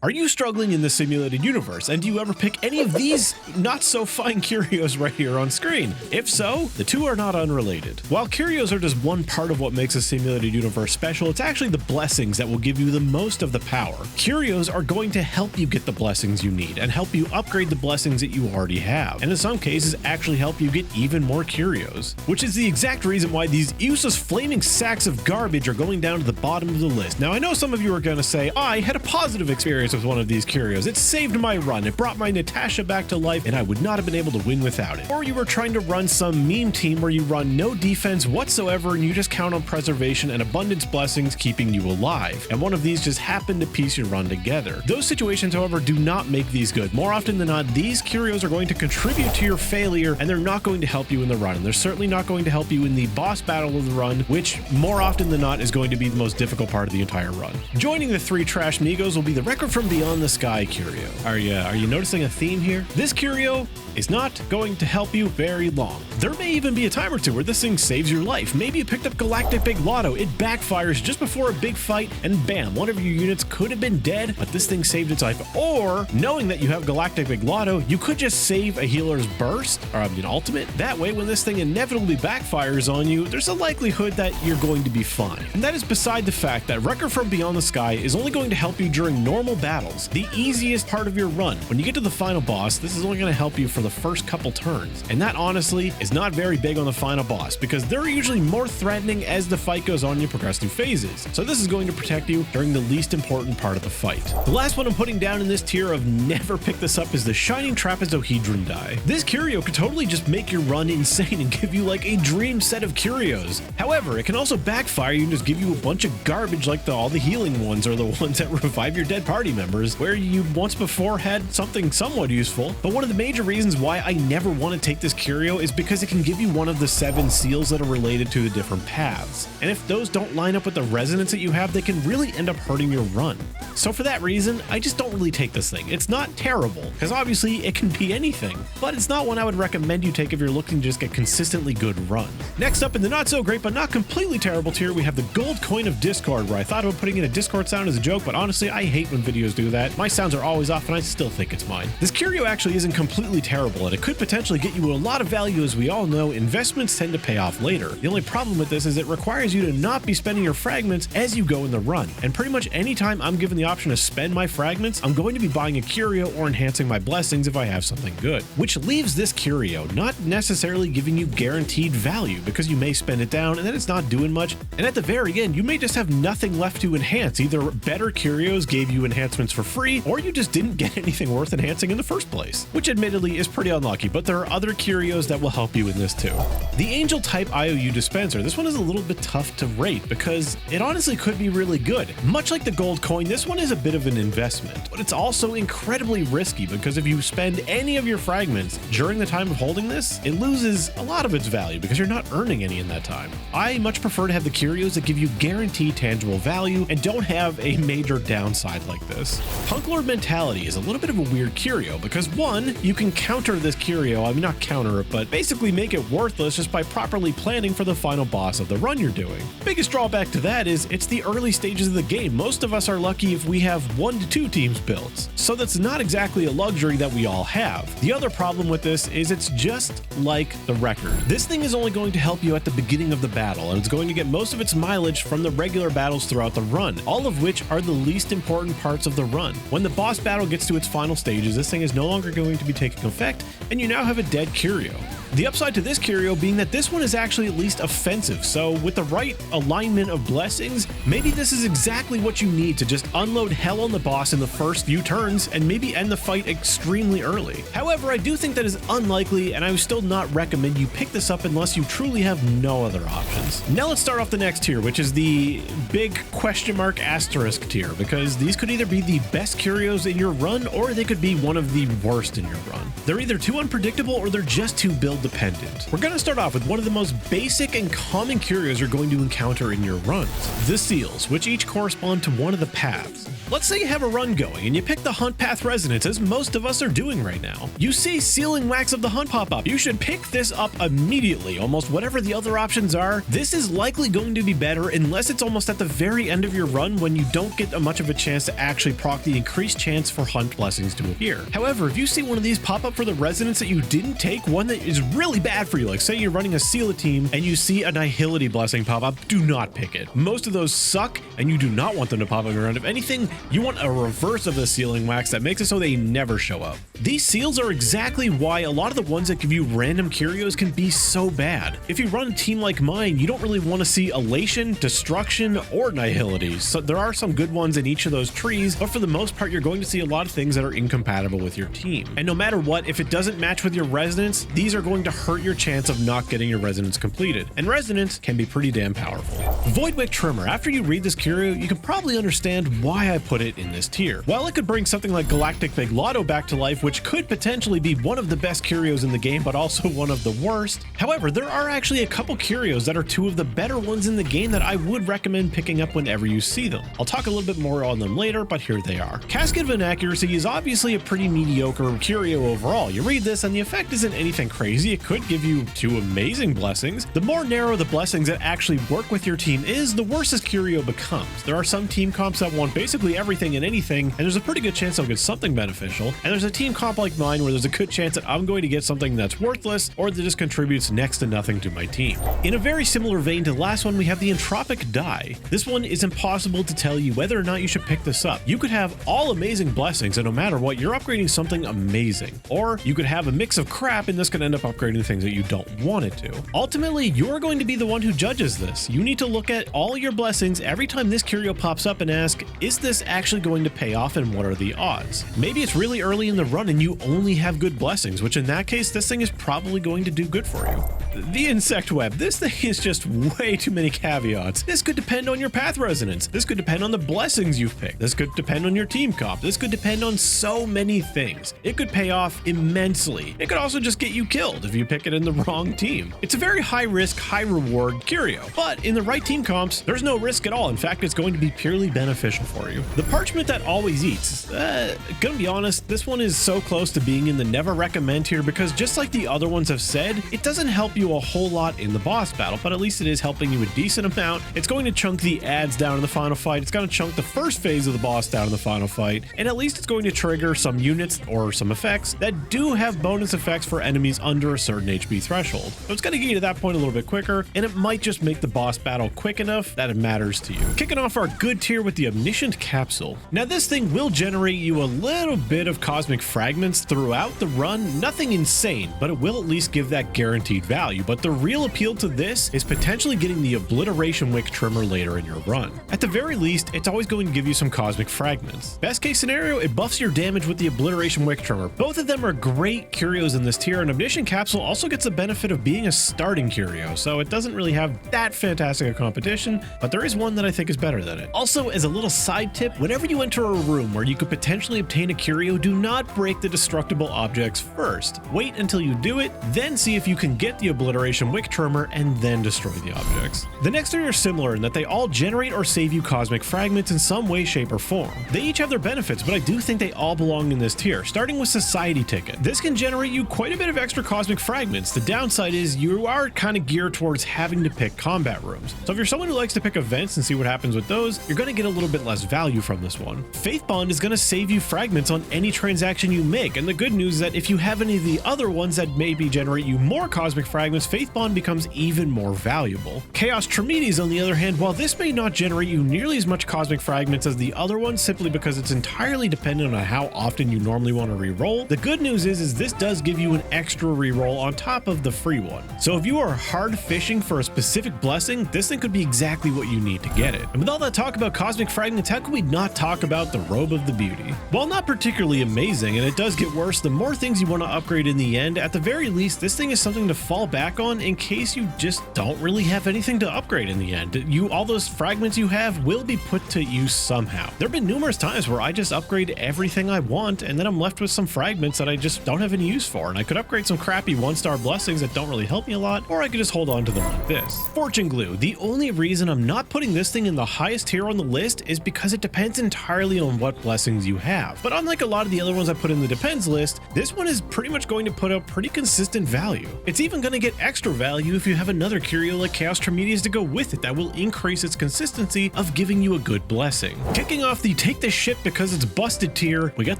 Are you struggling in the simulated universe, and do you ever pick any of these not so fine curios right here on screen? If so, the two are not unrelated. While curios are just one part of what makes a simulated universe special, it's actually the blessings that will give you the most of the power. Curios are going to help you get the blessings you need and help you upgrade the blessings that you already have, and in some cases actually help you get even more curios, which is the exact reason why these useless flaming sacks of garbage are going down to the bottom of the list. Now I know some of you are going to say, I had a positive experience with one of these curios. It saved my run. It brought my Natasha back to life, and I would not have been able to win without it. Or you were trying to run some meme team where you run no defense whatsoever and you just count on preservation and abundance blessings keeping you alive, and one of these just happened to piece your run together. Those situations, however, do not make these good. More often than not, these curios are going to contribute to your failure, and they're not going to help you in the run, and they're certainly not going to help you in the boss battle of the run, which more often than not is going to be the most difficult part of the entire run. Joining the three trash Migos will be the Record from Beyond the Sky curio. Are you noticing a theme here? This curio is not going to help you very long. There may even be a time or two where this thing saves your life. Maybe you picked up Galactic Big Lotto, it backfires just before a big fight, and bam, one of your units could have been dead, but this thing saved its life. Or, knowing that you have Galactic Big Lotto, you could just save a healer's burst, or an ultimate. That way, when this thing inevitably backfires on you, there's a likelihood that you're going to be fine. And that is beside the fact that Record from Beyond the Sky is only going to help you during normal battles, the easiest part of your run. When you get to the final boss, this is only going to help you for the first couple turns, and that honestly is not very big on the final boss because they're usually more threatening as the fight goes on and you progress through phases. So this is going to protect you during the least important part of the fight. The last one I'm putting down in this tier of never pick this up is the Shining Trapezohedron die. This curio could totally just make your run insane and give you like a dream set of curios. However, it can also backfire you and just give you a bunch of garbage like all the healing ones or the ones that revive your dead party members, where you once before had something somewhat useful. But one of the major reasons why I never want to take this curio is because it can give you one of the 7 seals that are related to the different paths. And if those don't line up with the resonance that you have, they can really end up hurting your run. So for that reason, I just don't really take this thing. It's not terrible, because obviously it can be anything, but it's not one I would recommend you take if you're looking to just get consistently good runs. Next up in the not so great but not completely terrible tier, we have the Gold Coin of Discord, where I thought about putting in a Discord sound as a joke, but honestly I hate when videos do that. My sounds are always off and I still think it's mine. This curio actually isn't completely terrible, and it could potentially get you a lot of value. As we all know, investments tend to pay off later. The only problem with this is it requires you to not be spending your fragments as you go in the run, and pretty much anytime I'm given the option to spend my fragments, I'm going to be buying a curio or enhancing my blessings if I have something good, which leaves this curio not necessarily giving you guaranteed value, because you may spend it down and then it's not doing much, and at the very end you may just have nothing left to enhance. Either better curios gave you enhancements for free, or you just didn't get anything worth enhancing in the first place, which admittedly is pretty unlucky, but there are other curios that will help you in this too. The Angel type IOU dispenser, this one is a little bit tough to rate because it honestly could be really good. Much like the gold coin, this one is a bit of an investment, but it's also incredibly risky because if you spend any of your fragments during the time of holding this, it loses a lot of its value because you're not earning any in that time. I much prefer to have the curios that give you guaranteed tangible value and don't have a major downside like this. Punk Lord Mentality is a little bit of a weird curio because one, you can counter this curio, I mean not counter it, but basically make it worthless just by properly planning for the final boss of the run you're doing. Biggest drawback to that is it's the early stages of the game. Most of us are lucky if we have 1 to 2 teams built, so that's not exactly a luxury that we all have. The other problem with this is it's just like the record. This thing is only going to help you at the beginning of the battle, and it's going to get most of its mileage from the regular battles throughout the run, all of which are the least important parts of the run. When the boss battle gets to its final stages, this thing is no longer going to be taking effect, and you now have a dead curio. The upside to this curio being that this one is actually at least offensive, so with the right alignment of blessings, maybe this is exactly what you need to just unload hell on the boss in the first few turns and maybe end the fight extremely early. However, I do think that is unlikely, and I would still not recommend you pick this up unless you truly have no other options. Now let's start off the next tier, which is the big question mark asterisk tier, because these could either be the best curios in your run or they could be one of the worst in your run. They're either too unpredictable or they're just too build dependent. We're going to start off with one of the most basic and common curios you're going to encounter in your runs, the seals, which each correspond to one of the paths. Let's say you have a run going and you pick the Hunt Path Resonance, as most of us are doing right now. You see Sealing Wax of the Hunt pop up. You should pick this up immediately. Almost whatever the other options are, this is likely going to be better unless it's almost at the very end of your run when you don't get much of a chance to actually proc the increased chance for Hunt blessings to appear. However, if you see one of these pop up for the Resonance that you didn't take, one that is really bad for you, like say you're running a Seal team and you see a Nihility blessing pop up, do not pick it. Most of those suck and you do not want them to pop up around. If anything, you want a reverse of the Sealing Wax that makes it so they never show up. These seals are exactly why a lot of the ones that give you random Curios can be so bad. If you run a team like mine, you don't really want to see Elation, Destruction, or Nihility. So there are some good ones in each of those trees, but for the most part, you're going to see a lot of things that are incompatible with your team. And no matter what, if it doesn't match with your Resonance, these are going to hurt your chance of not getting your Resonance completed. And Resonance can be pretty damn powerful. Voidwick Trimmer. After you read this Curio, you can probably understand why I put it in this tier. While it could bring something like Galactic Big Lotto back to life, which could potentially be one of the best Curios in the game, but also one of the worst. However, there are actually a couple Curios that are two of the better ones in the game that I would recommend picking up whenever you see them. I'll talk a little bit more on them later, but here they are. Casket of Inaccuracy is obviously a pretty mediocre Curio overall. You read this and the effect isn't anything crazy. It could give you two amazing blessings. The more narrow the blessings that actually work with your team is, the worse this Curio becomes. There are some team comps that want basically everything and anything, and there's a pretty good chance they'll get something beneficial. And there's a team comp like mine where there's a good chance that I'm going to get something that's worthless or that just contributes next to nothing to my team. In a very similar vein to the last one, we have the Entropic Die. This one is impossible to tell you whether or not you should pick this up. You could have all amazing blessings and no matter what, you're upgrading something amazing. Or you could have a mix of crap and this could end up upgrading things that you don't want it to. Ultimately, you're going to be the one who judges this. You need to look at all your blessings every time this Curio pops up and ask, is this actually going to pay off and what are the odds? Maybe it's really early in the run and you only have good blessings, which in that case, this thing is probably going to do good for you. The Insect Web. This thing is just way too many caveats. This could depend on your path resonance. This could depend on the blessings you've picked. This could depend on your team comp. This could depend on so many things. It could pay off immensely. It could also just get you killed if you pick it in the wrong team. It's a very high risk, high reward Curio, but in the right team comps, there's no risk at all. In fact, it's going to be purely beneficial for you. The Parchment that always eats. Gonna be honest, this one is so close to being in the never recommend tier because just like the other ones have said, it doesn't help you a whole lot in the boss battle, but at least it is helping you a decent amount. It's going to chunk the ads down in the final fight. It's going to chunk the first phase of the boss down in the final fight, and at least it's going to trigger some units or some effects that do have bonus effects for enemies under a certain HP threshold. So it's going to get you to that point a little bit quicker, and it might just make the boss battle quick enough that it matters to you. Kicking off our good tier with the Omniscient Capsule. Now this thing will generate you a little bit of cosmic fragments throughout the run, nothing insane, but it will at least give that guaranteed value. But the real appeal to this is potentially getting the Obliteration Wick Trimmer later in your run. At the very least, it's always going to give you some cosmic fragments. Best case scenario, it buffs your damage with the Obliteration Wick Trimmer. Both of them are great Curios in this tier, and Omniscient Capsule also gets the benefit of being a starting Curio, so it doesn't really have that fantastic a competition, but there is one that I think is better than it. Also, as a little side tip, whenever you enter a room where you could potentially obtain a Curio, do not break the destructible objects first. Wait until you do it, then see if you can get the Obliteration Wick Trimmer and then destroy the objects. The next three are similar in that they all generate or save you cosmic fragments in some way, shape, or form. They each have their benefits, but I do think they all belong in this tier, starting with Society Ticket. This can generate you quite a bit of extra cosmic fragments. The downside is you are kind of geared towards having to pick combat rooms. So if you're someone who likes to pick events and see what happens with those, you're going to get a little bit less value from this one. Faith Bond is going to save you fragments on any transaction you make, and the good news is that if you have any of the other ones that maybe generate you more cosmic fragments, Faith Bond becomes even more valuable. Chaos Tremedies, on the other hand, while this may not generate you nearly as much cosmic fragments as the other ones simply because it's entirely dependent on how often you normally want to reroll, the good news is this does give you an extra reroll on top of the free one. So if you are hard fishing for a specific blessing, this thing could be exactly what you need to get it. And with all that talk about cosmic fragments, how can we not talk about the Robe of the Beauty? While not particularly amazing, and it does get worse the more things you want to upgrade in the end, at the very least, this thing is something to fall back on in case you just don't really have anything to upgrade in the end. All those fragments you have will be put to use somehow. There have been numerous times where I just upgrade everything I want, and then I'm left with some fragments that I just don't have any use for, and I could upgrade some crappy 1-star blessings that don't really help me a lot, or I could just hold on to them like this. Fortune Glue. The only reason I'm not putting this thing in the highest tier on the list is because it depends depends entirely on what blessings you have. But unlike a lot of the other ones I put in the depends list, this one is pretty much going to put out pretty consistent value. It's even going to get extra value if you have another curio like Chaos Tremedius to go with it that will increase its consistency of giving you a good blessing. Kicking off the take this shit because it's busted tier, we got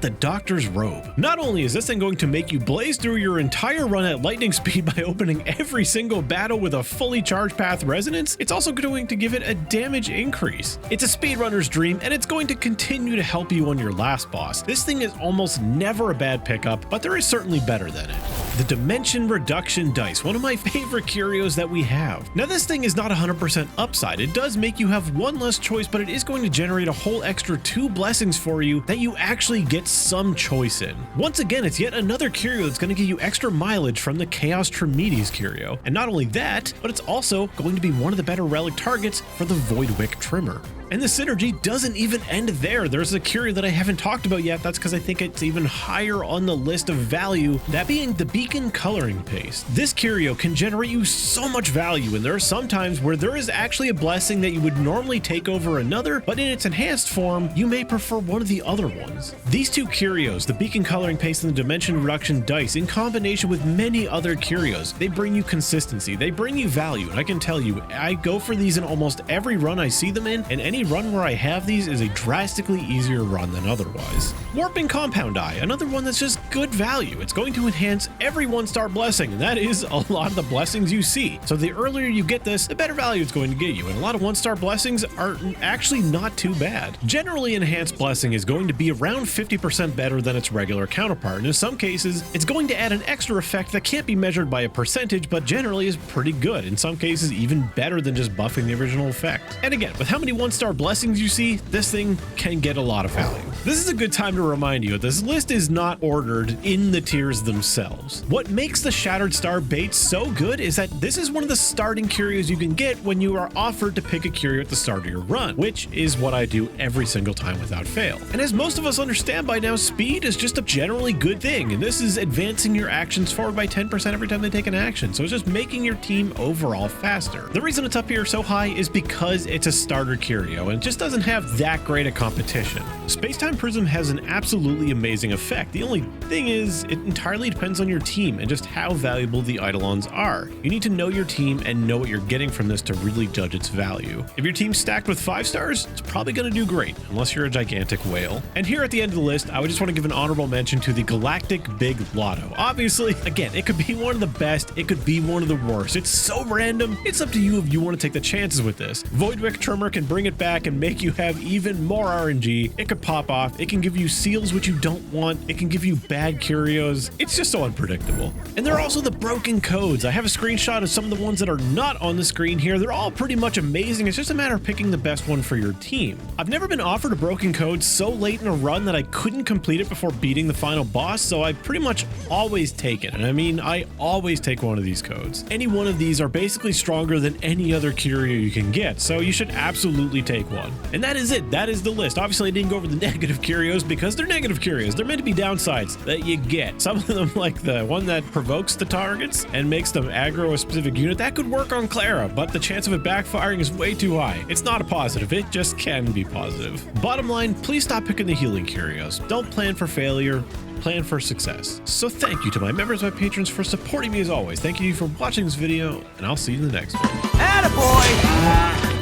the Doctor's Robe. Not only is this thing going to make you blaze through your entire run at lightning speed by opening every single battle with a fully charged path resonance, it's also going to give it a damage increase. It's a speedrunner's dream, and it's going to continue to help you on your last boss. This thing is almost never a bad pickup, but there is certainly better than it. The Dimension Reduction Dice, one of my favorite curios that we have. Now this thing is not 100% upside. It does make you have one less choice, but it is going to generate a whole extra 2 blessings for you that you actually get some choice in. Once again, it's yet another curio that's going to give you extra mileage from the Chaos Tremedius curio. And not only that, but it's also going to be one of the better relic targets for the Voidwick Trimmer. And the synergy doesn't even end there. There's a curio that I haven't talked about yet. That's because I think it's even higher on the list of value, that being the Beacon Coloring Paste. This curio can generate you so much value, and there are some times where there is actually a blessing that you would normally take over another, but in its enhanced form, you may prefer one of the other ones. These two curios, the Beacon Coloring Paste and the Dimension Reduction Dice, in combination with many other curios, they bring you consistency, they bring you value, and I can tell you, I go for these in almost every run I see them in, and any run where I have these is a drastically easier run than otherwise. Warping Compound Eye, another one that's just good value. It's going to enhance every 1-star blessing, and that is a lot of the blessings you see. So the earlier you get this, the better value it's going to get you, and a lot of 1-star blessings are actually not too bad. Generally, enhanced blessing is going to be around 50% better than its regular counterpart, and in some cases, it's going to add an extra effect that can't be measured by a percentage, but generally is pretty good. In some cases, even better than just buffing the original effect. And again, with how many 1-star blessings you see, this thing can get a lot of value. This is a good time to remind you that this list is not ordered in the tiers themselves. What makes the Shattered Star bait so good is that this is one of the starting curios you can get when you are offered to pick a curio at the start of your run, which is what I do every single time without fail. And as most of us understand by now, speed is just a generally good thing, and this is advancing your actions forward by 10% every time they take an action, so it's just making your team overall faster. The reason it's up here so high is because it's a starter curio, and it just doesn't have that great a competition. Space-Time Prism has an absolutely amazing effect. The only thing is, it entirely depends on your team and just how valuable the Eidolons are. You need to know your team and know what you're getting from this to really judge its value. If your team's stacked with 5 stars, it's probably going to do great, unless you're a gigantic whale. And here at the end of the list, I would just want to give an honorable mention to the Galactic Big Lotto. Obviously, again, it could be one of the best, it could be one of the worst. It's so random, it's up to you if you want to take the chances with this. Voidwick Trimmer can bring it back and make you have even more RNG. It could pop off, it can give you seals which you don't want, it can give you bad curios. It's just so unpredictable. And there are also the broken codes. I have a screenshot of some of the ones that are not on the screen here. They're all pretty much amazing. It's just a matter of picking the best one for your team. I've never been offered a broken code so late in a run that I couldn't complete it before beating the final boss, so I pretty much always take it. And I mean, I always take one of these codes. Any one of these are basically stronger than any other curio you can get, so you should absolutely take one. And that is it. That is the list. Obviously, I didn't go over the negative curios because they're negative curios. They're meant to be downsides that you get. Some of them, like the one that provokes the targets and makes them aggro a specific unit, that could work on Clara, but the chance of it backfiring is way too high. It's not a positive. It just can be positive. Bottom line, please stop picking the healing curios. Don't plan for failure. Plan for success. So thank you to my members, my patrons, for supporting me as always. Thank you for watching this video, and I'll see you in the next one. Attaboy!